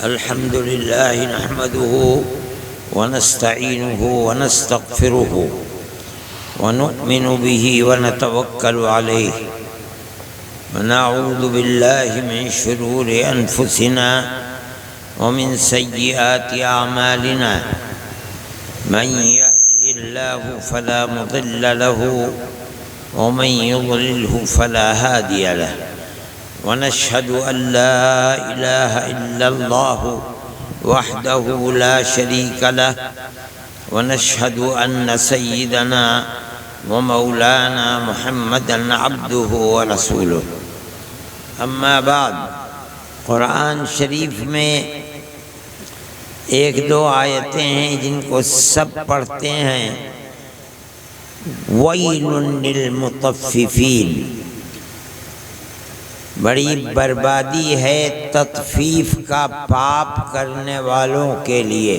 الحمد لله نحمده ونستعينه ونستغفره ونؤمن به ونتوكل عليه ونعوذ بالله من شرور أنفسنا ومن سيئات أعمالنا من يهده الله فلا مضل له ومن يضلله فلا هادي له ونشهد أن لا إله إلا الله وحده لا شريك له ونشهد أن سيدنا ومولانا محمدا عبده ورسوله اما بعد قرآن شریف میں ایک دو آیتیں ہیں جن کو سب پڑھتے ہیں. وَيْلٌ لِّلْمُطَفِّفِينَ، بڑی بربادی ہے تطفیف کا پاپ کرنے والوں کے لیے.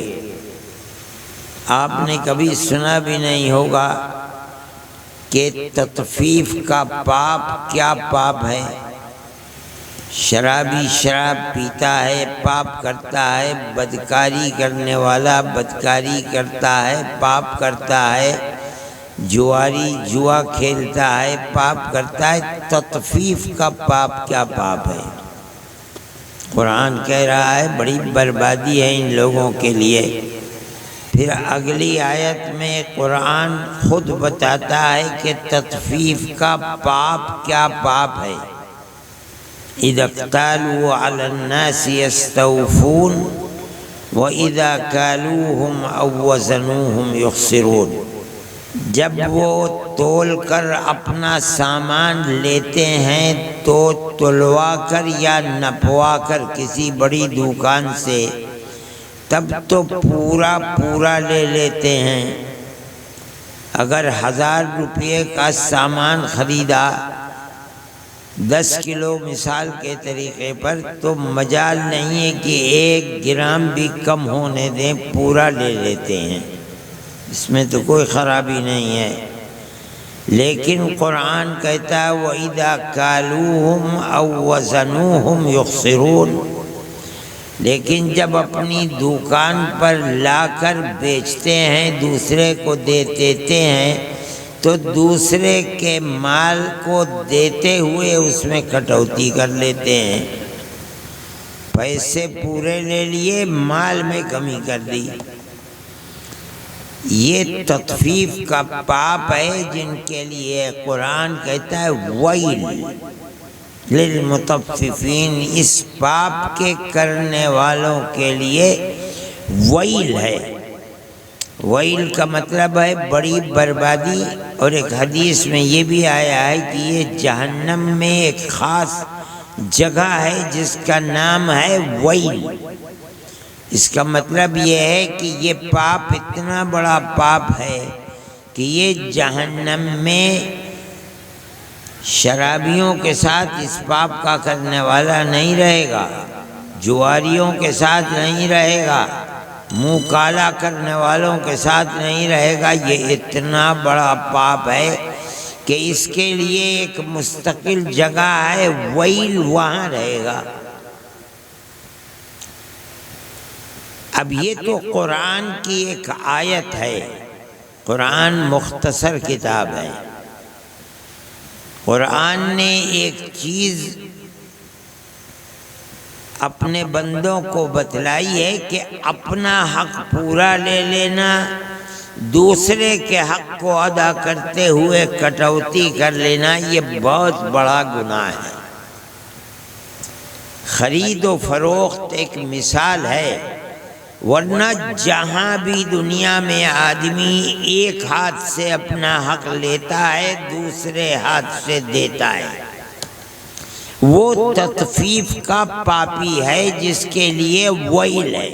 آپ نے کبھی سنا بھی نہیں ہوگا کہ تطفیف کا پاپ کیا پاپ ہے. شرابی شراب پیتا ہے پاپ کرتا ہے، بدکاری کرنے والا بدکاری کرتا ہے پاپ کرتا ہے، جواری جوا کھیلتا ہے پاپ کرتا ہے. تطفیف کا پاپ کیا پاپ ہے؟ قرآن کہہ رہا ہے بڑی بربادی ہے ان لوگوں کے لیے. پھر اگلی آیت میں قرآن خود بتاتا ہے کہ تطفیف کا پاپ کیا پاپ ہے. اذا اقتالوا على الناس يستوفون واذا كالوهم او وزنوهم يخسرون، جب وہ تول کر اپنا سامان لیتے ہیں تو تلوا کر یا نپوا کر کسی بڑی دکان سے تب تو پورا لے لیتے ہیں. اگر 1000 روپے کا سامان خریدا 10 کلو مثال کے طریقے پر تو مجال نہیں ہے کہ 1 گرام بھی کم ہونے دیں، پورا لے لیتے ہیں. اس میں تو کوئی خرابی نہیں ہے. لیکن قرآن کہتا ہے وَإِذَا كَالُوهُمْ أَوْ وَزَنُوهُمْ يُخْسِرُونَ، لیکن جب اپنی دکان پر لا کر بیچتے ہیں دوسرے کو دیتے ہیں تو دوسرے کے مال کو دیتے ہوئے اس میں کٹوتی کر لیتے ہیں. پیسے پورے لے لیے، مال میں کمی کر دی. یہ تطفیف کا پاپ ہے جن کے لیے قرآن کہتا ہے ویل للمطففین. اس پاپ کے کرنے والوں کے لیے ویل ہے. ویل کا مطلب ہے بڑی بربادی. اور ایک حدیث میں یہ بھی آیا ہے کہ یہ جہنم میں ایک خاص جگہ ہے جس کا نام ہے ویل. اس کا مطلب یہ ہے کہ یہ پاپ اتنا بڑا پاپ ہے کہ یہ جہنم میں شرابیوں کے ساتھ اس پاپ کا کرنے والا نہیں رہے گا، جواریوں کے ساتھ نہیں رہے گا، منہ کالا کرنے والوں کے ساتھ نہیں رہے گا. یہ اتنا بڑا پاپ ہے کہ اس کے لیے ایک مستقل جگہ ہے ویل، وہاں رہے گا. اب یہ تو قرآن کی ایک آیت ہے. قرآن مختصر کتاب ہے. قرآن نے ایک چیز اپنے بندوں کو بتلائی ہے کہ اپنا حق پورا لے لینا، دوسرے کے حق کو ادا کرتے ہوئے کٹوتی کر لینا، یہ بہت بڑا گناہ ہے. خرید و فروخت ایک مثال ہے، ورنہ جہاں بھی دنیا میں آدمی ایک ہاتھ سے اپنا حق لیتا ہے دوسرے ہاتھ سے دیتا ہے، وہ تطفیف کا پاپی ہے جس کے لیے ویل ہے.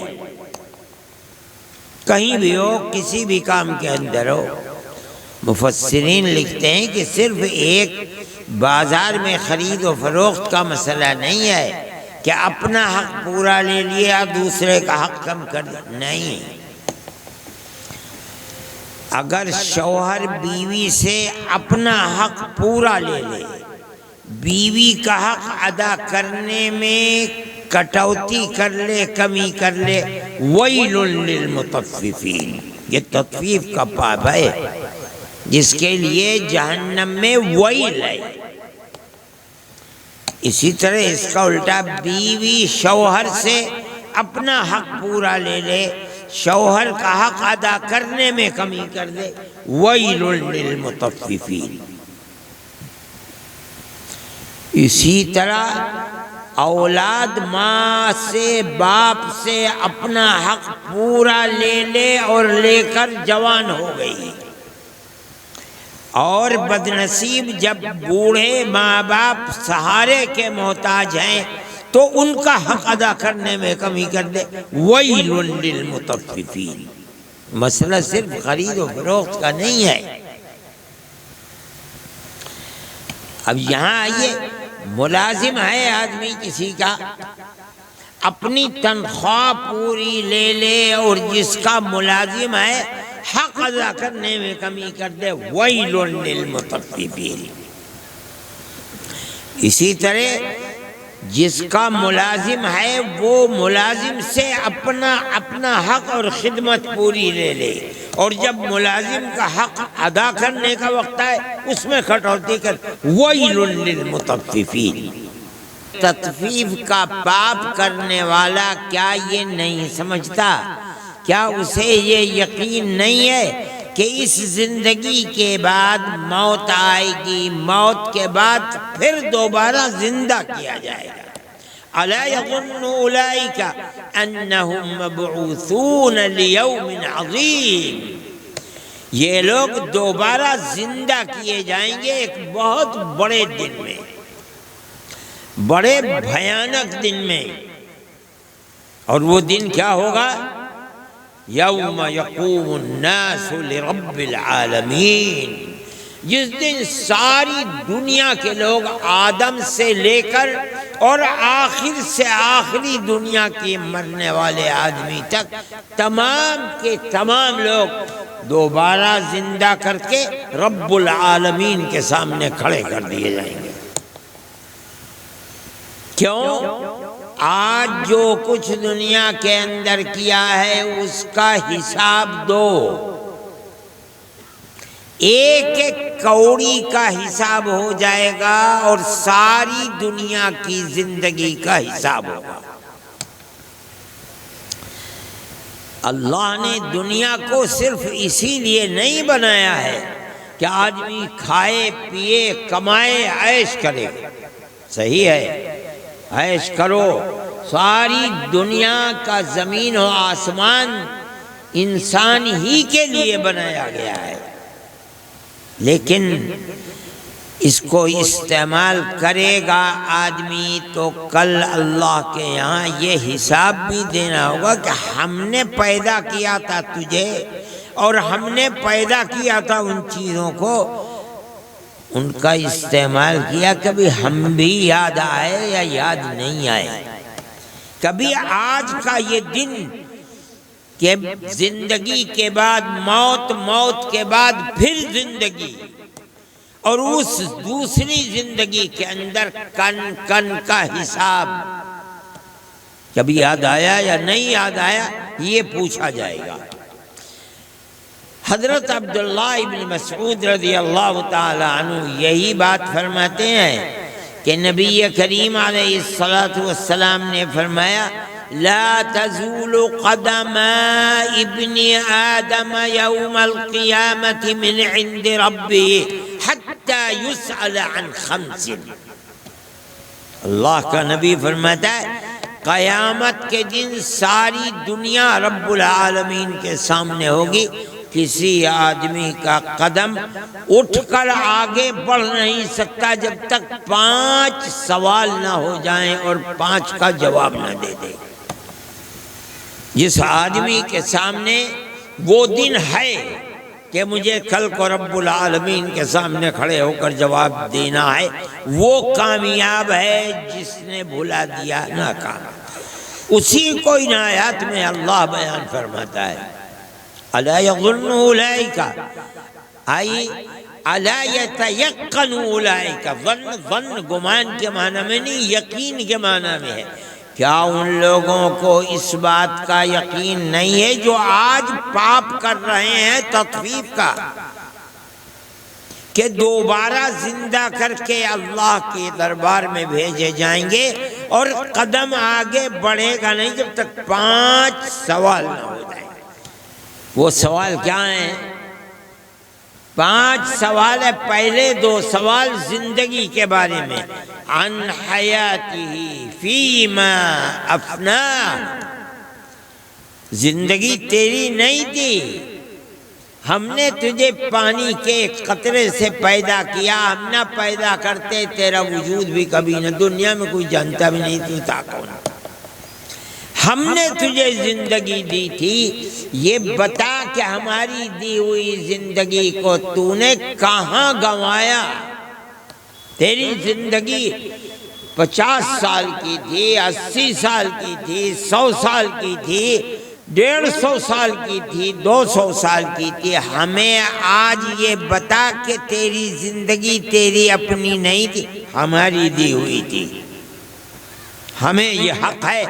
کہیں بھی ہو، کسی بھی کام کے اندر ہو. مفسرین لکھتے ہیں کہ صرف ایک بازار میں خرید و فروخت کا مسئلہ نہیں ہے کہ اپنا حق پورا لے لیا دوسرے کا حق کم کر دیا. نہیں، اگر شوہر بیوی سے اپنا حق پورا لے لے، بیوی کا حق ادا کرنے میں کٹوتی کر لے، کمی کر لے، ویل للمطففین، یہ تطفیف کا باب ہے، جس کے لیے جہنم میں ویل ہے۔ اسی طرح اس کا الٹا، بیوی شوہر سے اپنا حق پورا لے لے، شوہر کا حق ادا کرنے میں کمی کر دے، ویل للمطففین۔ اسی طرح اولاد ماں سے، باپ سے اپنا حق پورا لے لے اور لے کر جوان ہو گئی، اور بدنصیب جب بوڑھے ماں باپ سہارے کے محتاج ہیں تو ان کا حق ادا کرنے میں کمی کر دے، ویل للمطففین۔ مسئلہ صرف خرید و فروخت کا نہیں ہے۔ اب یہاں آئیے، ملازم ہے آدمی کسی کا، اپنی تنخواہ پوری لے لے اور جس کا ملازم ہے حق ادا کرنے میں کمی کر دے، ویل للمطففین۔ اسی طرح جس کا ملازم ہے وہ ملازم سے اپنا حق اور خدمت پوری لے لے، اور جب ملازم کا حق ادا کرنے کا وقت ہے اس میں کٹوتی کر، ویل للمطففین۔ تطفیف کا پاپ کرنے والا کیا یہ نہیں سمجھتا؟ کیا اسے یہ یقین نہیں ہے کہ اس زندگی کے بعد موت آئے گی، موت کے بعد پھر دوبارہ زندہ کیا جائے گا؟ الا یظن اولئک انہم مبعوثون لیوم عظیم، یہ لوگ دوبارہ زندہ کیے جائیں گے ایک بہت بڑے دن میں، بڑے بھیانک دن میں۔ اور وہ دن کیا ہوگا؟ یوم یقوم الناس لرب العالمین، جس دن ساری دنیا کے لوگ آدم سے لے کر اور آخر سے آخری دنیا کے مرنے والے آدمی تک تمام کے تمام لوگ دوبارہ زندہ کر کے رب العالمین کے سامنے کھڑے کر دیے جائیں گے۔ کیوں؟ آج جو کچھ دنیا کے اندر کیا ہے اس کا حساب دو، ایک ایک کوڑی کا حساب ہو جائے گا اور ساری دنیا کی زندگی کا حساب ہوگا۔ اللہ نے دنیا کو صرف اسی لیے نہیں بنایا ہے کہ آدمی کھائے پیے کمائے عیش کرے، صحیح ہے، عیش کرو، ساری دنیا کا زمین و آسمان انسان ہی کے لیے بنایا گیا ہے، لیکن اس کو استعمال کرے گا آدمی تو کل اللہ کے یہاں یہ حساب بھی دینا ہوگا کہ ہم نے پیدا کیا تھا تجھے اور ہم نے پیدا کیا تھا ان چیزوں کو، ان کا استعمال کیا، کبھی ہم بھی یاد آئے یا یاد نہیں آئے؟ کبھی آج کا یہ دن کہ زندگی کے بعد موت، موت کے بعد پھر زندگی، اور اس دوسری زندگی کے اندر کن کن کا حساب، کبھی یاد آیا یا نہیں یاد آیا؟ یہ پوچھا جائے گا۔ حضرت عبداللہ ابن مسعود رضی اللہ تعالی عنہ یہی بات فرماتے ہیں کہ نبی کریم علیہ السلام نے فرمایا، لا تزول قدم ابن آدم یوم القیامت من عند ربه حتی یسأل عن خمس۔ اللہ کا نبی فرماتا ہے قیامت کے دن ساری دنیا رب العالمین کے سامنے ہوگی، کسی آدمی کا قدم اٹھ کر آگے بڑھ نہیں سکتا جب تک 5 سوال نہ ہو جائیں اور 5 کا جواب نہ دے دے۔ جس آدمی کے سامنے وہ دن ہے کہ مجھے کل کو رب العالمین کے سامنے کھڑے ہو کر جواب دینا ہے، وہ کامیاب ہے، جس نے بھلا دیا ناکام۔ اسی کو ان آیات میں اللہ بیان فرماتا ہے، الا یظن اولئک، آئی الا یتیقن اولئک، ظن گمان کے معنی میں نہیں، یقین کے معنی میں ہے کیا ان لوگوں کو اس بات کا یقین نہیں ہے جو آج پاپ کر رہے ہیں تخفیف کا، کہ دوبارہ زندہ کر کے اللہ کے دربار میں بھیجے جائیں گے اور قدم آگے بڑھے گا نہیں جب تک 5 سوال نہ ہو جائیں؟ وہ سوال کیا ہیں؟ 5 سوال ہے۔ پہلے 2 سوال زندگی کے بارے میں، عن حیاتہ فیما افنا، زندگی تیری نہیں تھی، ہم نے تجھے پانی کے قطرے سے پیدا کیا، ہم نہ پیدا کرتے تیرا وجود بھی کبھی نہ، دنیا میں کوئی جانتا بھی نہیں تو تھا کون، ہم نے تجھے زندگی دی تھی، یہ بتا کہ ہماری دی ہوئی زندگی کو تو نے کہاں گنوایا؟ تیری زندگی 50 سال کی تھی، 80 سال کی تھی، 100 سال کی تھی، 150 سال کی تھی، 200 سال کی تھی، ہمیں آج یہ بتا کہ تیری زندگی تیری اپنی نہیں تھی، ہماری دی ہوئی تھی، ہمیں یہ حق ہے۔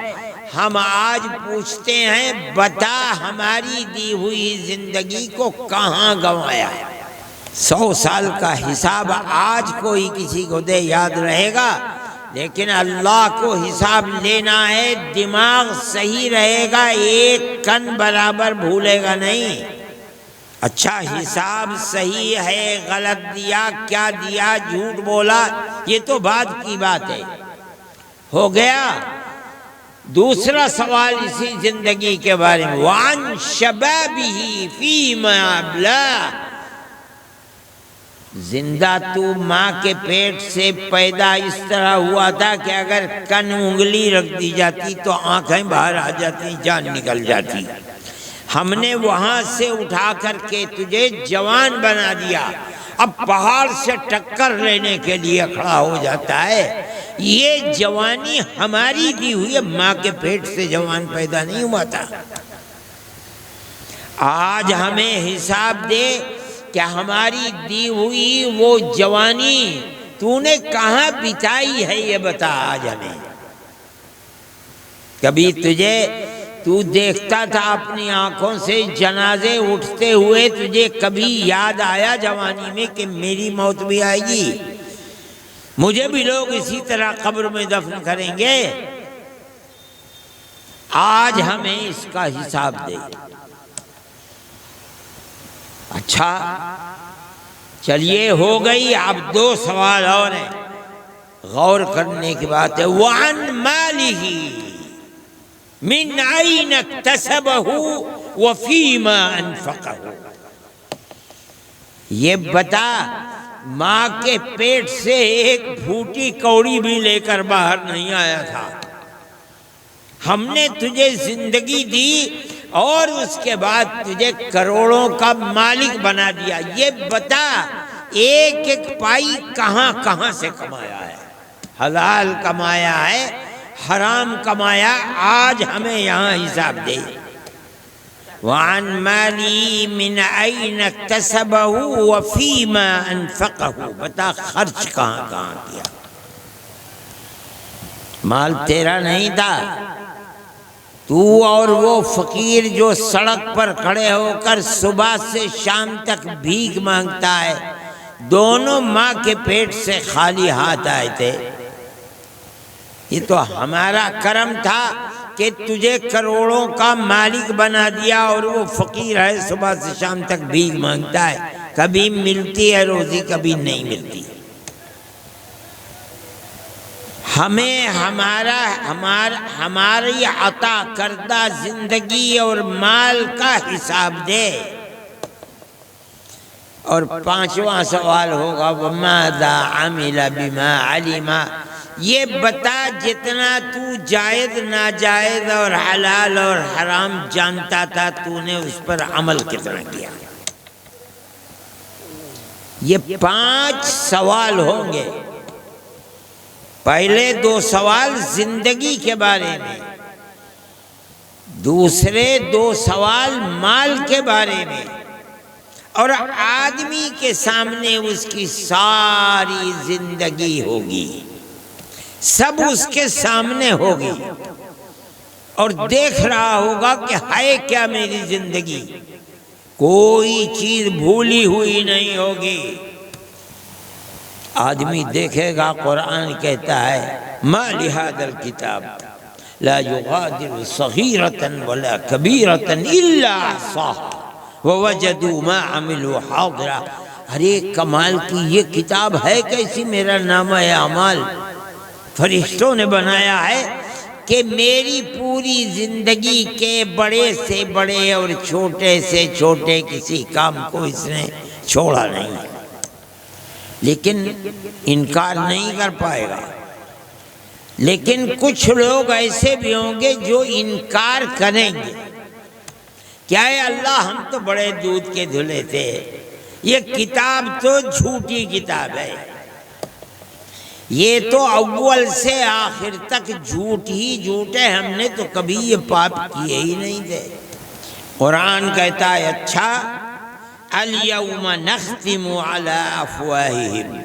ہم آج پوچھتے ہیں بتا ہماری دی ہوئی زندگی کو کہاں گنوایا؟ 100 سال کا حساب آج کوئی کسی کو دے یاد رہے گا، لیکن اللہ کو حساب لینا ہے، دماغ صحیح رہے گا، ایک کن برابر بھولے گا نہیں۔ اچھا حساب صحیح ہے، غلط دیا، کیا دیا، جھوٹ بولا، یہ تو بعد کی بات ہے، ہو گیا۔ دوسرا سوال اسی زندگی کے بارے میں، وَعَنْ شَبَابِهِ فِيمَا أَبْلَاهُ، زندہ تو ماں کے پیٹ سے پیدا اس طرح ہوا تھا کہ اگر کن انگلی رکھ دی جاتی تو آنکھیں باہر آ جاتی، جان نکل جاتی، ہم نے وہاں سے اٹھا کر کے تجھے جوان بنا دیا، اب پہاڑ سے ٹکر لینے کے لیے کھڑا ہو جاتا ہے۔ یہ جوانی ہماری دی ہوئی ہے، ماں کے پیٹ سے جوان پیدا نہیں ہوا تھا۔ آج ہمیں حساب دے کہ ہماری دی ہوئی وہ جوانی تو نے کہاں بتائی ہے، یہ بتا آج ہمیں۔ کبھی تو دیکھتا تھا اپنی آنکھوں سے جنازے اٹھتے ہوئے، تجھے کبھی یاد آیا جوانی میں کہ میری موت بھی آئے گی، مجھے بھی لوگ اسی طرح قبر میں دفن کریں گے؟ آج ہمیں اس کا حساب دے۔ اچھا چلیے ہو گئی، اب 2 سوال اور ہیں، غور کرنے کی بات ہے۔ وَعَنْ مَالِهِ مِنْ أَيْنَ اكْتَسَبَهُ وَفِيمَا أَنْفَقَهُ، یہ بتا ماں کے پیٹ سے ایک پھوٹی کوڑی بھی لے کر باہر نہیں آیا تھا، ہم نے تجھے زندگی دی اور اس کے بعد تجھے کروڑوں کا مالک بنا دیا، یہ بتا ایک ایک پائی کہاں کہاں سے کمایا ہے؟ حلال کمایا ہے، حرام کمایا؟ آج ہمیں یہاں حساب دے۔ وَعَنْ مَالِهِ مِنْ أَيْنَ اكْتَسَبَهُ وَفِيمَا أَنْفَقَهُ، بتا خرچ کہاں کہاں کیا؟ مال تیرا نہیں تھا، تو اور وہ فقیر جو سڑک پر کھڑے ہو کر صبح سے شام تک بھیک مانگتا ہے، دونوں ماں کے پیٹ سے خالی ہاتھ آئے تھے۔ یہ تو ہمارا کرم تھا کہ تجھے کروڑوں کا مالک بنا دیا، اور وہ فقیر ہے صبح سے شام تک بھیک مانگتا ہے، کبھی ملتی ہے روزی کبھی نہیں ملتی۔ ہمیں ہماری عطا کردہ زندگی اور مال کا حساب دے۔ اور 5واں سوال ہوگا وَمَاذَا عَمِلَ بِمَا عَلِمَ، یہ بتا جتنا تو جائز ناجائز اور حلال اور حرام جانتا تھا تو نے اس پر عمل کتنا کیا؟ یہ 5 سوال ہوں گے۔ پہلے 2 سوال زندگی کے بارے میں، دوسرے 2 سوال مال کے بارے میں، اور آدمی کے سامنے اس کی ساری زندگی ہوگی، سب اس کے سامنے ہوگی اور دیکھ رہا ہوگا کہ ہے کیا میری زندگی، کوئی چیز بھولی ہوئی نہیں ہوگی۔ آدمی دیکھے گا، قرآن کہتا ہے ما لہذا الکتاب لا یغادر صغیرۃ ولا کبیرۃ الا احصاها ووجدوا ما عملوا حاضرا۔ ارے کمال کی یہ کتاب ہے کیسی، میرا نامہ اعمال فرشتوں نے بنایا ہے کہ میری پوری زندگی کے بڑے سے بڑے اور چھوٹے سے چھوٹے کسی کام کو اس نے چھوڑا نہیں، لیکن انکار نہیں کر پائے گا۔ لیکن کچھ لوگ ایسے بھی ہوں گے جو انکار کریں گے، کیا ہے اللہ ہم تو بڑے دودھ کے دھلے تھے، یہ کتاب تو جھوٹی کتاب ہے، یہ تو اول سے آخر تک جھوٹ ہی جھوٹ ہے، ہم نے تو کبھی یہ پاپ کیے ہی نہیں تھے۔ قرآن کہتا ہے اچھا الیوم نختم علی افواہہم،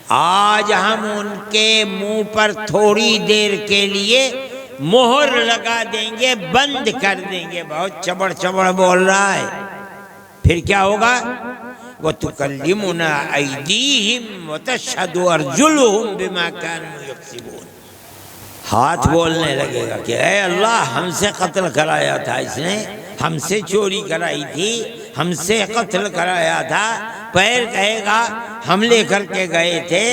آج ہم ان کے منہ پر تھوڑی دیر کے لیے مہر لگا دیں گے، بند کر دیں گے۔ بہت چبڑ چبڑ بول رہا ہے، پھر کیا ہوگا؟ وَتُكَلِّمُنَا أَيْدِيهِمْ وَتَشْهَدُ أَرْجُلُهُمْ بِمَا كَانُوا يَكْسِبُونَ، ہاتھ بولنے لگے گا کہ اے اللہ ہم سے قتل کرایا تھا اس نے، ہم سے چوری کرائی تھی، ہم سے قتل کرایا تھا، پیر کہے گا ہم لے کر کے گئے تھے،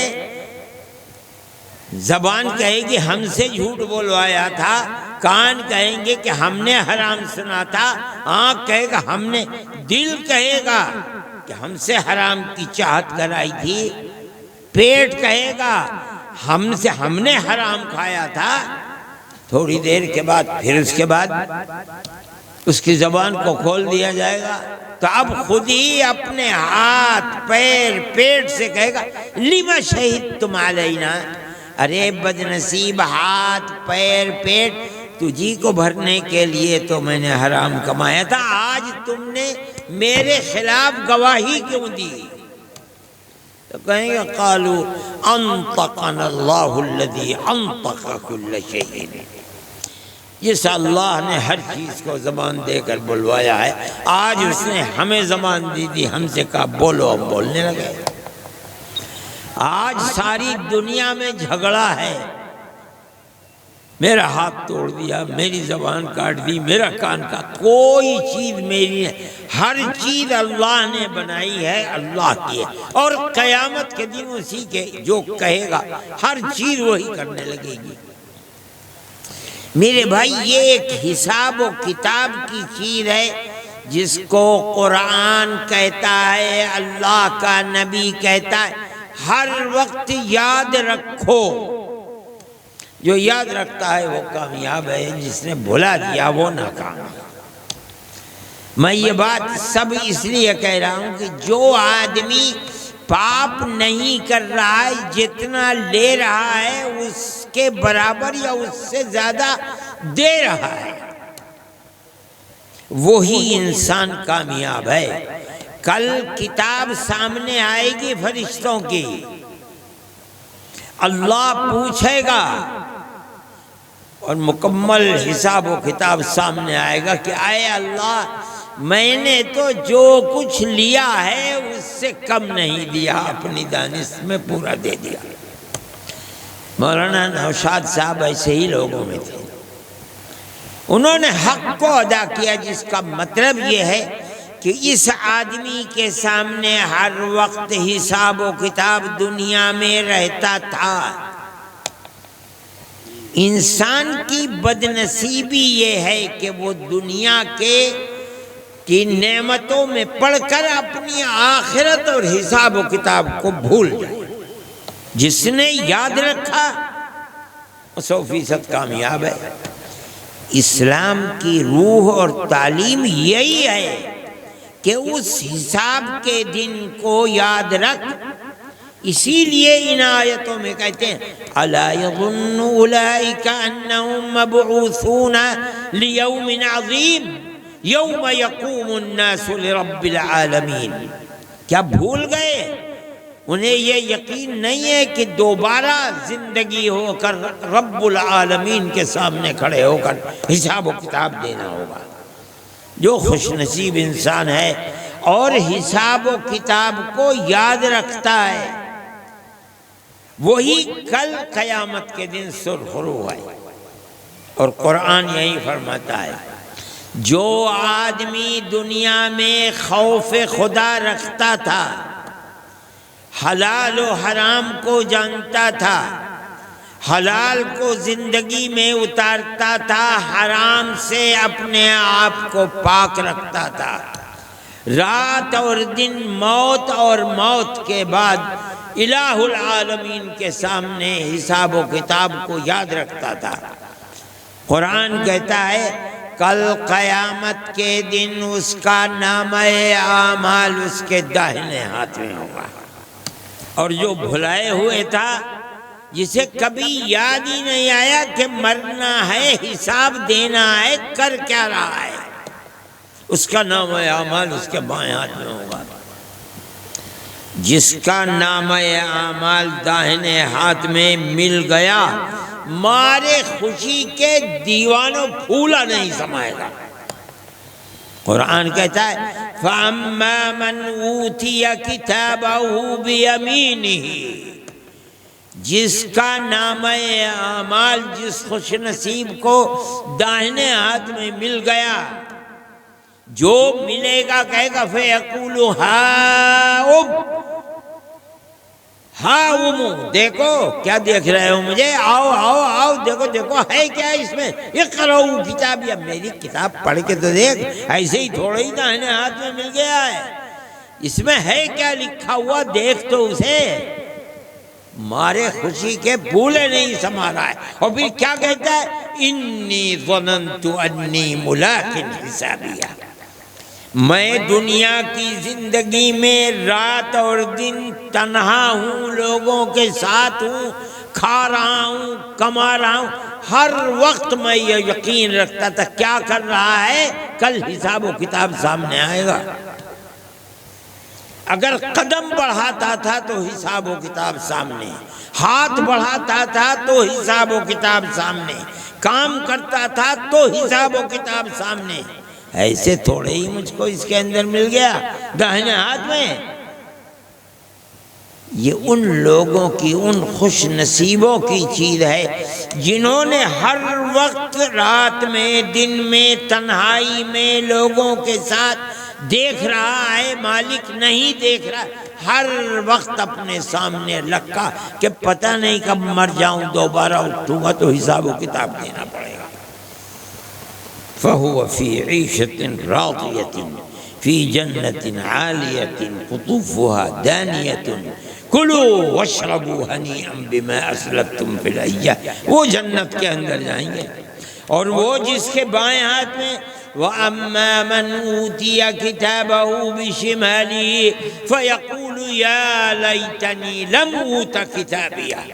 زبان کہے گی ہم سے جھوٹ بولوایا تھا، کان کہیں گے کہ ہم نے حرام سنا تھا، آنکھ کہے گا ہم نے، دل کہے گا کہ ہم سے حرام کی چاہت کرائی تھی، پیٹ کہے گا ہم نے حرام کھایا تھا۔ تھوڑی دیر کے بعد پھر اس کے بعد اس کی زبان کو کھول دیا جائے گا، تو اب خود ہی اپنے ہاتھ پیر پیٹ سے کہے گا لما شہدتم علینا، ارے بدنصیب ہاتھ پیر پیٹ، تجھی کو بھرنے کے لیے تو میں نے حرام کمایا تھا، آج تم نے میرے خلاف گواہی کیوں دی؟ تو کہیں گے قالوا انطقنا اللہ الذی انطق کل شیء، جس اللہ نے ہر چیز کو زبان دے کر بلوایا ہے، آج اس نے ہمیں زبان دی تھی، ہم سے کہا بولو، ہم بولنے لگے۔ آج ساری دنیا میں جھگڑا ہے، میرا ہاتھ توڑ دیا، میری زبان کاٹ دی، میرا کان کا، کوئی چیز میری نہیں، ہر چیز اللہ نے بنائی ہے، اللہ کی ہے، اور قیامت کے دن اسی کے جو کہے گا ہر چیز وہی کرنے لگے گی۔ میرے بھائی یہ ایک حساب و کتاب کی چیز ہے جس کو قرآن کہتا ہے، اللہ کا نبی کہتا ہے، ہر وقت یاد رکھو۔ جو یاد رکھتا ہے وہ کامیاب ہے، جس نے بھلا دیا وہ ناکام ہے۔ میں یہ بات سب اس لیے کہہ رہا ہوں کہ جو آدمی پاپ نہیں کر رہا ہے، جتنا لے رہا ہے اس کے برابر یا اس سے زیادہ دے رہا ہے، وہی انسان کامیاب ہے۔ کل کتاب سامنے آئے گی فرشتوں کی، اللہ پوچھے گا اور مکمل حساب و کتاب سامنے آئے گا کہ اے اللہ میں نے تو جو کچھ لیا ہے اس سے کم نہیں دیا، اپنی دانش میں پورا دے دیا۔ مولانا نوشاد صاحب ایسے ہی لوگوں میں تھے، انہوں نے حق کو ادا کیا، جس کا مطلب یہ ہے کہ اس آدمی کے سامنے ہر وقت حساب و کتاب دنیا میں رہتا تھا۔ انسان کی بدنصیبی یہ ہے کہ وہ دنیا کی نعمتوں میں پڑھ کر اپنی آخرت اور حساب و کتاب کو بھول جائے۔ جس نے یاد رکھا 100% کامیاب ہے۔ اسلام کی روح اور تعلیم یہی ہے کہ اس حساب کے دن کو یاد رکھ۔ اسی لیے ان آیتوں میں کہتے ہیں الا یظن اولئک انہم مبعوثون لیوم عظیم یوم یقوم الناس لرب العالمین، کیا بھول گئے انہیں یہ یقین نہیں ہے کہ دوبارہ زندگی ہو کر رب العالمین کے سامنے کھڑے ہو کر حساب و کتاب دینا ہوگا۔ جو خوش نصیب انسان ہے اور حساب و کتاب کو یاد رکھتا ہے وہی کل قیامت کے دن سرخرو ہے۔ اور قرآن یہی فرماتا ہے جو آدمی دنیا میں خوف خدا رکھتا تھا، حلال و حرام کو جانتا تھا، حلال کو زندگی میں اتارتا تھا، حرام سے اپنے آپ کو پاک رکھتا تھا، رات اور دن موت اور موت کے بعد الہ العالمین کے سامنے حساب و کتاب کو یاد رکھتا تھا، قرآن کہتا ہے کل قیامت کے دن اس کا نامہ اعمال اس کے داہنے ہاتھ میں ہوگا۔ اور جو بھلائے ہوئے تھا، جسے کبھی یاد ہی نہیں آیا کہ مرنا ہے، حساب دینا ہے، کر کیا رہا ہے، اس کا نامہ اعمال اس کے بائیں ہاتھ میں ہوگا۔ جس کا نامہ اعمال داہنے ہاتھ میں مل گیا، مارے خوشی کے دیوانوں پھولا نہیں سمائے گا۔ قرآن کہتا ہے فَأَمَّا مَنْ أُوتِيَ كِتَابَهُ بِيَمِينِهِ، جس کا نامہ اعمال جس خوش نصیب کو داہنے ہاتھ میں مل گیا، جو ملے گا کہے گا فَيَقُولُ هَاؤُمْ ہاؤم، دیکھو کیا دیکھ رہے ہو مجھے، آؤ آؤ آؤ، دیکھو دیکھو ہے کیا اس میں، اقرؤ کتابیہ، میری کتاب پڑھ کے تو دیکھ، ایسے ہی تھوڑا ہی داہنے ہاتھ میں مل گیا ہے، اس میں ہے کیا لکھا ہوا، دیکھ تو اسے۔ مارے خوشی کے بھولے نہیں سما رہا ہے، اور پھر کیا کہتا ہے انی ظننت انی ملاق حسابیہ، میں دنیا کی زندگی میں رات اور دن تنہا ہوں، لوگوں کے ساتھ ہوں، کھا رہا ہوں، کما رہا ہوں، ہر وقت میں یہ یقین رکھتا تھا کیا کر رہا ہے، کل حساب و کتاب سامنے آئے گا۔ اگر قدم بڑھاتا تھا تو حساب و کتاب سامنے، ہاتھ بڑھاتا تھا تو حساب و کتاب سامنے، کام کرتا تھا تو حساب و کتاب سامنے، ایسے تھوڑے ہی مجھ کو اس کے اندر مل گیا داہنے ہاتھ میں۔ یہ ان لوگوں کی، ان خوش نصیبوں کی چیز ہے جنہوں نے ہر وقت رات میں دن میں تنہائی میں لوگوں کے ساتھ دیکھ رہا ہے، مالک نہیں دیکھ رہا، ہر وقت اپنے سامنے رکھا کہ پتہ نہیں کب مر جاؤں، دوبارہ اٹھوں گا تو حساب و کتاب دینا پڑے گا۔ فَهُوَ فِي عِيشَةٍ رَاضِيَةٍ فِي جَنَّةٍ عَالِيَةٍ قُطُوفُهَا دَانِيَةٌ كُلُوا وَاشْرَبُوا هَنِيئًا بِمَا أَسْلَفْتُمْ فِي الْأَيَّامِ، وہ جنت کے اندر جائیں گے، اور وہ جس کے بائیں ہاتھ میں وَأَمَّا مَنْ أُوتِيَ كِتَابَهُ بِشِمَالِهِ فَيَقُولُ يَا لَيْتَنِي لَمْ أُوتَ كِتَابِيَهْ،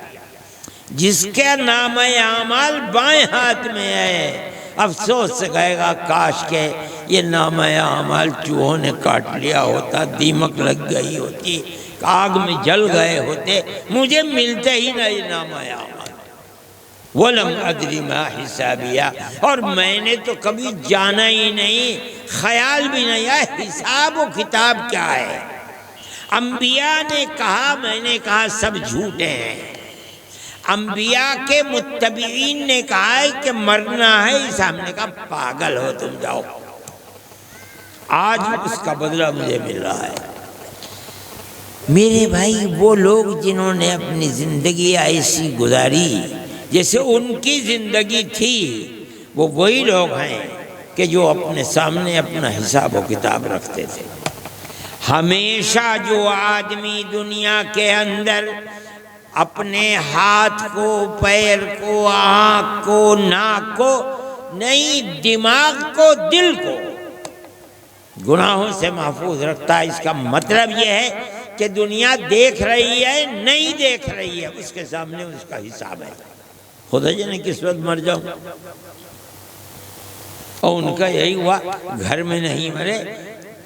جس کے نام اعمال بائیں ہاتھ میں ہے، افسوس سے کہے گا کاش کہ یہ نام اعمال چوہوں نے کاٹ لیا ہوتا، دیمک لگ گئی ہوتی، آگ میں جل گئے ہوتے، مجھے ملتے ہی نہیں نام اعمال۔ وَلَمْ أَدْرِ مَا حِسَابِيَهْ، اور میں نے تو کبھی جانا ہی نہیں، خیال بھی نہیں آیا حساب و کتاب کیا ہے۔ انبیاء نے کہا، میں نے کہا سب جھوٹے ہیں، انبیاء کے متبعین نے کہا ہے کہ مرنا ہے، ہم نے کہا پاگل ہو تم، جاؤ، آج اس کا بدلہ مجھے مل رہا ہے۔ میرے بھائی، وہ لوگ جنہوں نے اپنی زندگی ایسی گزاری جیسے ان کی زندگی تھی، وہ وہی لوگ ہیں کہ جو اپنے سامنے اپنا حساب و کتاب رکھتے تھے۔ ہمیشہ جو آدمی دنیا کے اندر اپنے ہاتھ کو، پیر کو، آنکھ کو، ناک کو نہیں، دماغ کو، دل کو گناہوں سے محفوظ رکھتا ہے، اس کا مطلب یہ ہے کہ دنیا دیکھ رہی ہے نہیں دیکھ رہی ہے، اس کے سامنے اس کا حساب ہے۔ خدا جانے کس وقت مر جاؤں، اور ان کا یہی ہوا، گھر میں نہیں مرے،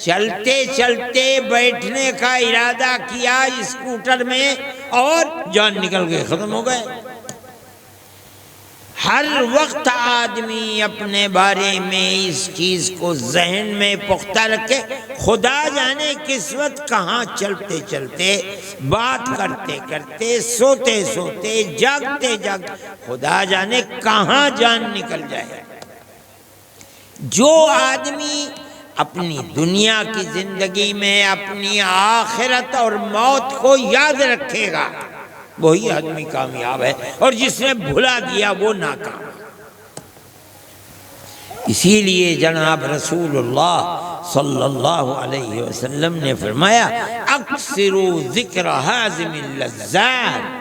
چلتے چلتے بیٹھنے کا ارادہ کیا اسکوٹر میں اور جان نکل گئے، ختم ہو گئے۔ ہر وقت آدمی اپنے بارے میں اس چیز کو ذہن میں پختہ رکھے، خدا جانے کس وقت کہاں چلتے چلتے، بات کرتے کرتے، سوتے سوتے، جاگتے جاگتے، خدا جانے کہاں جان نکل جائے۔ جو آدمی اپنی دنیا کی زندگی میں اپنی آخرت اور موت کو یاد رکھے گا وہی آدمی کامیاب ہے، اور جس نے بھلا دیا وہ ناکام۔ اسی لیے جناب رسول اللہ صلی اللہ علیہ وسلم نے فرمایا اکثروا ذکر ہاضم اللذات،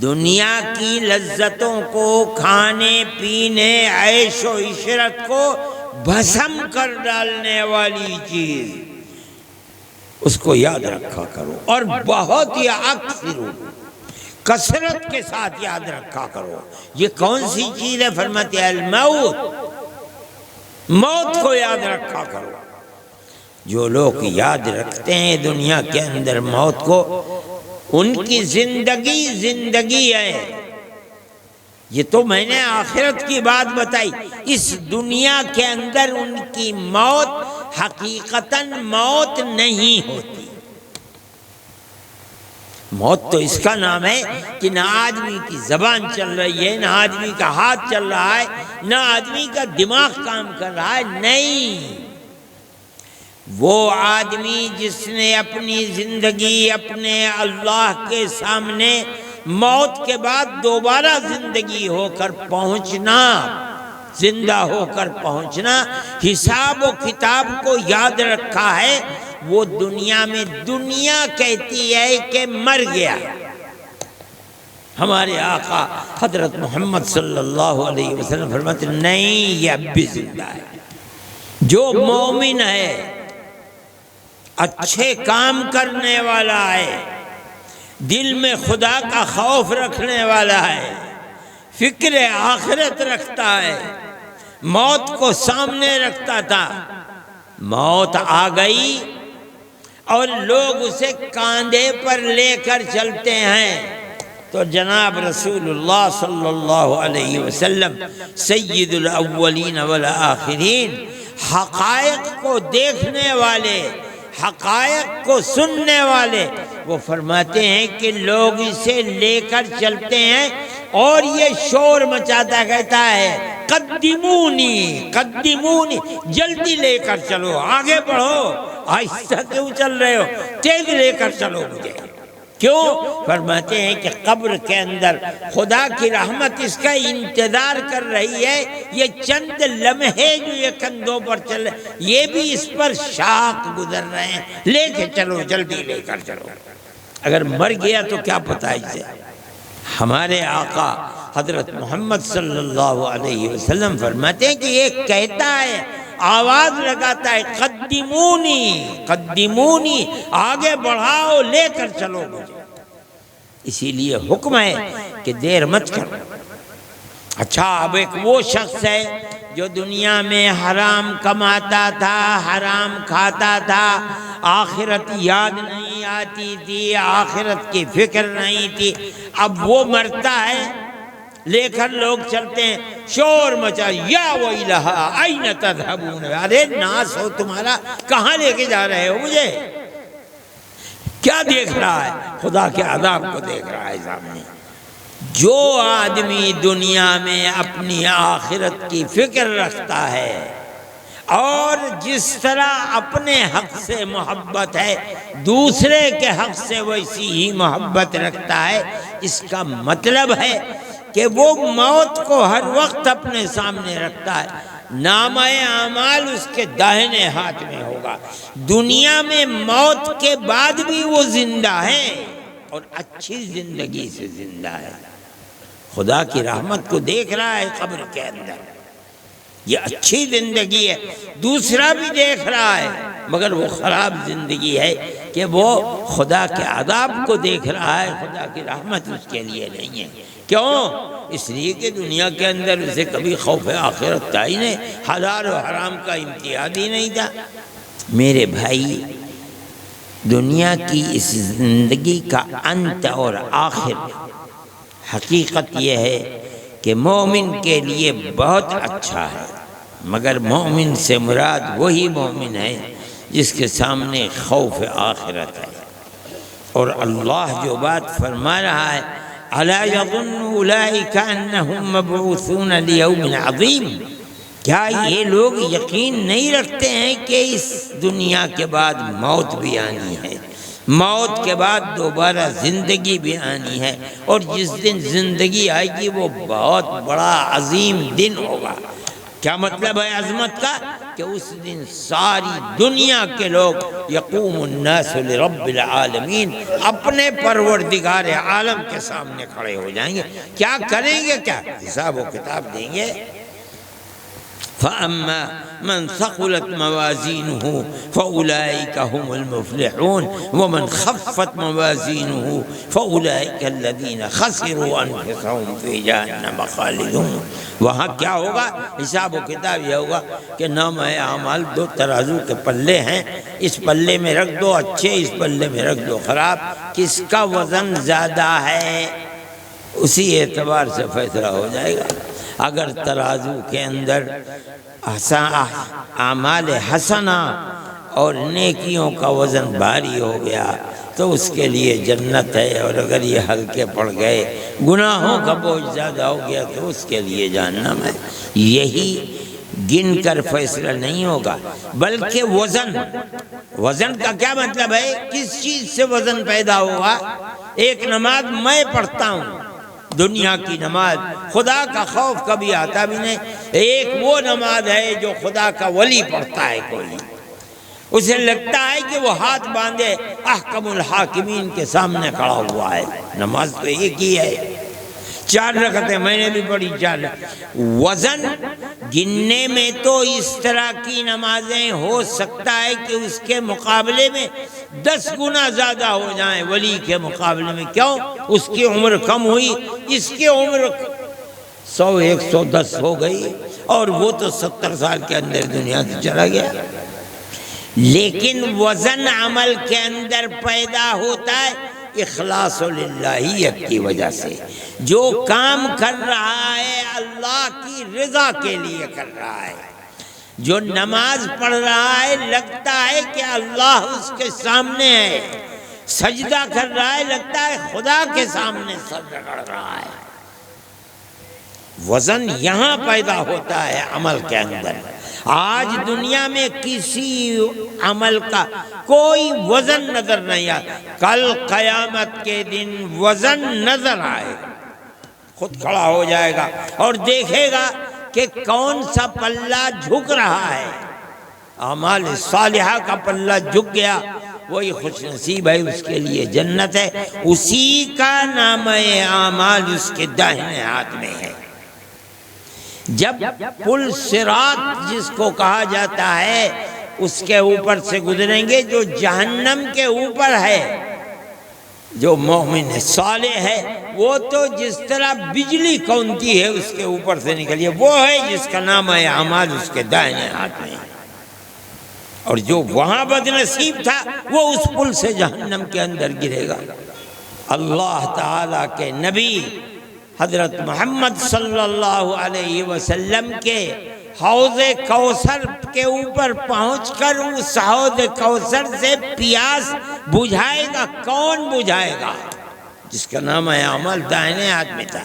دنیا کی لذتوں کو، کھانے پینے، عیش و عشرت کو بھسم کر ڈالنے والی چیز، اس کو یاد رکھا کرو، اور بہت ہی اکثر کثرت کے ساتھ یاد رکھا کرو۔ یہ کون سی چیز ہے؟ فرماتے ہیں الموت، موت کو یاد رکھا کرو۔ جو لوگ یاد رکھتے ہیں دنیا کے اندر موت کو، ان کی زندگی زندگی ہے۔ یہ تو میں نے آخرت کی بات بتائی، اس دنیا کے اندر ان کی موت حقیقتاً موت نہیں ہوتی۔ موت تو اس کا نام ہے کہ نہ آدمی کی زبان چل رہی ہے، نہ آدمی کا ہاتھ چل رہا ہے، نہ آدمی کا دماغ کام کر رہا ہے، نہیں۔ وہ آدمی جس نے اپنی زندگی اپنے اللہ کے سامنے موت کے بعد دوبارہ زندگی ہو کر پہنچنا، زندہ ہو کر پہنچنا، حساب و کتاب کو یاد رکھا ہے، وہ دنیا میں دنیا کہتی ہے کہ مر گیا۔ ہمارے آقا حضرت محمد صلی اللہ علیہ وسلم فرماتے نہیں، یہ اب بھی زندہ ہے۔ جو مومن ہے، اچھے کام کرنے والا ہے، دل میں خدا کا خوف رکھنے والا ہے، فکر آخرت رکھتا ہے، موت کو سامنے رکھتا تھا، موت آ گئی اور لوگ اسے کاندھے پر لے کر چلتے ہیں، تو جناب رسول اللہ صلی اللہ علیہ وسلم سید الاولین والآخرین، حقائق کو دیکھنے والے، حقائق کو سننے والے، وہ فرماتے ہیں کہ لوگ اسے لے کر چلتے ہیں اور یہ شور مچاتا کہتا ہے قدمونی قدمونی، جلدی لے کر چلو، آگے بڑھو، آہستہ کیوں چل رہے ہو، تیز لے کر چلو مجھے۔ کیوں؟ فرماتے ہیں کہ قبر کے اندر خدا کی رحمت اس کا انتظار کر رہی ہے، یہ چند لمحے جو یہ کندھوں پر چل رہے، یہ بھی اس پر شاق گزر رہے ہیں، لے کے چلو، جلدی لے کر چلو۔ اگر مر گیا تو کیا پتہ اسے۔ ہمارے آقا حضرت محمد صلی اللہ علیہ وسلم فرماتے ہیں کہ یہ کہتا ہے، آواز لگاتا ہے قدمونی قدمونی، آگے بڑھاؤ، لے کر چلو مجھے۔ اسی لیے حکم ہے کہ دیر مت کرو۔ اچھا، اب ایک وہ شخص ہے جو دنیا میں حرام کماتا تھا، حرام کھاتا تھا، آخرت یاد نہیں آتی تھی، آخرت کی فکر نہیں تھی، اب وہ مرتا ہے، لے کر لوگ چلتے ہیں، شور مچا، یا ویلہا این تذہبون، ارے ناس ہو تمہارا، کہاں لے کے جا رہے ہو مجھے؟ کیا دیکھ رہا ہے؟ خدا کے عذاب کو دیکھ رہا ہے سامنے۔ جو آدمی دنیا میں اپنی آخرت کی فکر رکھتا ہے اور جس طرح اپنے حق سے محبت ہے، دوسرے کے حق سے ویسی ہی محبت رکھتا ہے، اس کا مطلب ہے کہ وہ موت کو ہر وقت اپنے سامنے رکھتا ہے، نامہ اعمال اس کے داہنے ہاتھ میں ہوگا، دنیا میں موت کے بعد بھی وہ زندہ ہے اور اچھی زندگی سے زندہ ہے، خدا کی رحمت کو دیکھ رہا ہے قبر کے اندر، یہ اچھی زندگی ہے، دوسرا بھی دیکھ رہا ہے مگر وہ خراب زندگی ہے کہ وہ خدا کے عذاب کو دیکھ رہا ہے، خدا کی رحمت اس کے لیے نہیں ہے۔ کیوں؟ اس لیے کہ دنیا کے اندر اسے کبھی خوف آخرت تھا ہی نہیں، حلال و حرام کا امتیاز ہی نہیں تھا۔ میرے بھائی، دنیا کی اس زندگی کا انت اور آخر حقیقت یہ ہے کہ مومن کے لیے بہت اچھا ہے، مگر مومن سے مراد وہی مومن ہے جس کے سامنے خوف آخرت ہے۔ اور اللہ جو بات فرما رہا ہے، الا یظن اولئک انہم مبعوثون لیوم عظیم، کیا یہ لوگ یقین نہیں رکھتے ہیں کہ اس دنیا کے بعد موت بھی آنی ہے، موت کے بعد دوبارہ زندگی بھی آنی ہے، اور جس دن زندگی آئے گی وہ بہت بڑا عظیم دن ہوگا۔ کیا مطلب ہے عظمت کا؟ کہ اس دن ساری دنیا کے لوگ یقوم الناس لرب العالمین، اپنے پروردگار عالم کے سامنے کھڑے ہو جائیں گے۔ کیا کریں گے؟ کیا حساب و کتاب دیں گے۔ فَأَمَّا مَنْ ثَقُلَتْ مَوَازِينُهُ فَأُولَئِكَ هُمُ الْمُفْلِحُونَ وَمَنْ خَفَّتْ مَوَازِينُهُ فَأُولَئِكَ الَّذِينَ خَسِرُوا أَنفُسَهُمْ فِي جَهَنَّمَ خَالِدُونَ۔ وہاں کیا ہوگا؟ حساب و کتاب یہ ہوگا کہ نامہ اعمال دو ترازو کے پلے ہیں، اس پلے میں رکھ دو اچھے، اس پلے میں رکھ دو خراب، کس کا وزن زیادہ ہے اسی اعتبار سے فیصلہ ہو جائے گا۔ اگر ترازو کے اندر اعمال حسنہ اور نیکیوں کا وزن بھاری ہو گیا تو اس کے لیے جنت ہے، اور اگر یہ ہلکے پڑ گئے، گناہوں کا بوجھ زیادہ ہو گیا تو اس کے لیے جہنم ہے۔ یہی گن کر فیصلہ نہیں ہوگا، بلکہ وزن کا کیا مطلب ہے؟ کس چیز سے وزن پیدا ہوا؟ ایک نماز میں پڑھتا ہوں، دنیا کی نماز، خدا کا خوف کبھی آتا بھی نہیں۔ ایک وہ نماز ہے جو خدا کا ولی پڑھتا ہے، کوئی اسے لگتا ہے کہ وہ ہاتھ باندھے احکم الحاکمین کے سامنے کھڑا ہوا ہے۔ نماز تو ایک ہی ہے، 4 رکعتیں میں نے بھی پڑھی 4۔ وزن گننے میں تو اس طرح کی نمازیں ہو سکتا ہے کہ اس کے مقابلے میں 10 گنا زیادہ ہو جائیں ولی کے مقابلے میں۔ کیوں؟ اس کی عمر کم ہوئی، اس کی عمر 100-110 ہو گئی، اور وہ تو 70 سال کے اندر دنیا سے چلا گیا۔ لیکن وزن عمل کے اندر پیدا ہوتا ہے اخلاص للہیت کی وجہ سے۔ جو کام کر رہا ہے اللہ کی رضا کے لیے کر رہا ہے، جو نماز پڑھ رہا ہے لگتا ہے کہ اللہ اس کے سامنے ہے، سجدہ کر رہا ہے لگتا ہے خدا کے سامنے سر رگڑ رہا ہے۔ وزن یہاں پیدا ہوتا ہے عمل کے اندر۔ آج دنیا میں کسی عمل کا کوئی وزن نظر نہیں آتا، کل قیامت کے دن وزن نظر آئے گا، خود کھڑا ہو جائے گا اور دیکھے گا کہ کون سا پلہ جھک رہا ہے۔ اعمال صالحہ کا پلہ جھک گیا، وہی خوش نصیب ہے، اس کے لیے جنت ہے، اسی کا نام اعمال اس کے داہنے ہاتھ میں ہے۔ جب پل صراط جس کو کہا جاتا ہے اس کے اوپر سے گزریں گے، جو جہنم کے اوپر ہے، جو مومن صالح ہے وہ تو جس طرح بجلی کونتی ہے اس کے اوپر سے نکلیے، وہ ہے جس کا نام ہے اعمال اس کے دائیں ہاتھ میں، اور جو وہاں بد نصیب تھا وہ اس پل سے جہنم کے اندر گرے گا۔ اللہ تعالیٰ کے نبی حضرت محمد صلی اللہ علیہ وسلم کے حوض کوثر کے اوپر پہنچ کر اس حوض کوثر سے پیاس بجھائے گا۔ کون بجھائے گا؟ جس کا نام ہے عمل دائیں ہاتھ میں تھا۔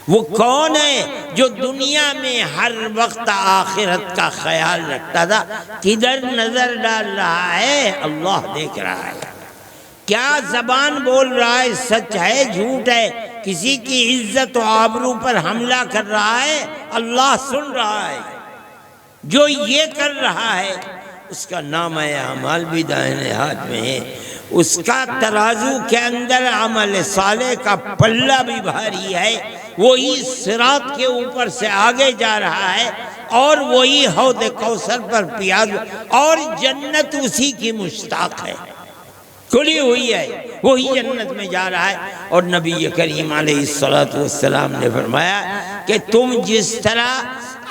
وہ کون ہے جو دنیا میں ہر وقت آخرت کا خیال رکھتا تھا؟ کدھر نظر ڈال رہا ہے؟ اللہ دیکھ رہا ہے۔ کیا زبان بول رہا ہے؟ سچ ہے جھوٹ ہے؟ کسی کی عزت و آبرو پر حملہ کر رہا ہے؟ اللہ سن رہا ہے۔ جو یہ کر رہا ہے اس کا نام اعمال بھی دائیں ہاتھ میں ہے، اس کا ترازو کے اندر عمل صالح کا پلہ بھی بھاری ہے، وہی صراط کے اوپر سے آگے جا رہا ہے، اور وہی حوض کوثر پر پیاس، اور جنت اسی کی مشتاق ہے۔ کھلی ہوئی ہے، وہی جنت میں جا رہا ہے۔ اور نبی کریم علیہ السلام نے فرمایا کہ تم جس طرح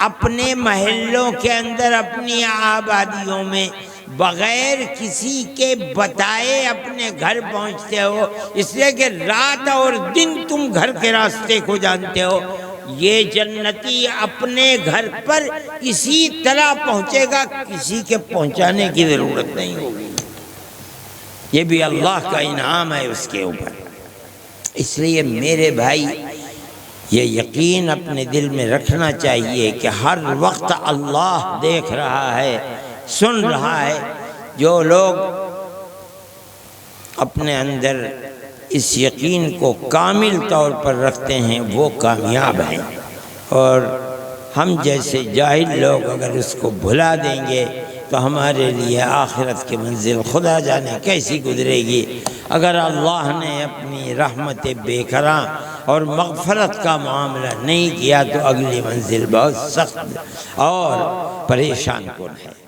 اپنے محلوں کے اندر اپنی آبادیوں میں بغیر کسی کے بتائے اپنے گھر پہنچتے ہو، اس لیے کہ رات اور دن تم گھر کے راستے کو جانتے ہو، یہ جنتی اپنے گھر پر اسی طرح پہنچے گا، کسی کے پہنچانے کی ضرورت نہیں ہوگی۔ یہ بھی اللہ کا انعام ہے اس کے اوپر۔ اس لیے میرے بھائی یہ یقین اپنے دل میں رکھنا چاہیے کہ ہر وقت اللہ دیکھ رہا ہے، سن رہا ہے۔ جو لوگ اپنے اندر اس یقین کو کامل طور پر رکھتے ہیں وہ کامیاب ہیں، اور ہم جیسے جاہل لوگ اگر اس کو بھلا دیں گے تو ہمارے لیے آخرت کی منزل خدا جانے کیسی گزرے گی۔ اگر اللہ نے اپنی رحمت بے کراں اور مغفرت کا معاملہ نہیں کیا تو اگلی منزل بہت سخت اور پریشان کن ہے۔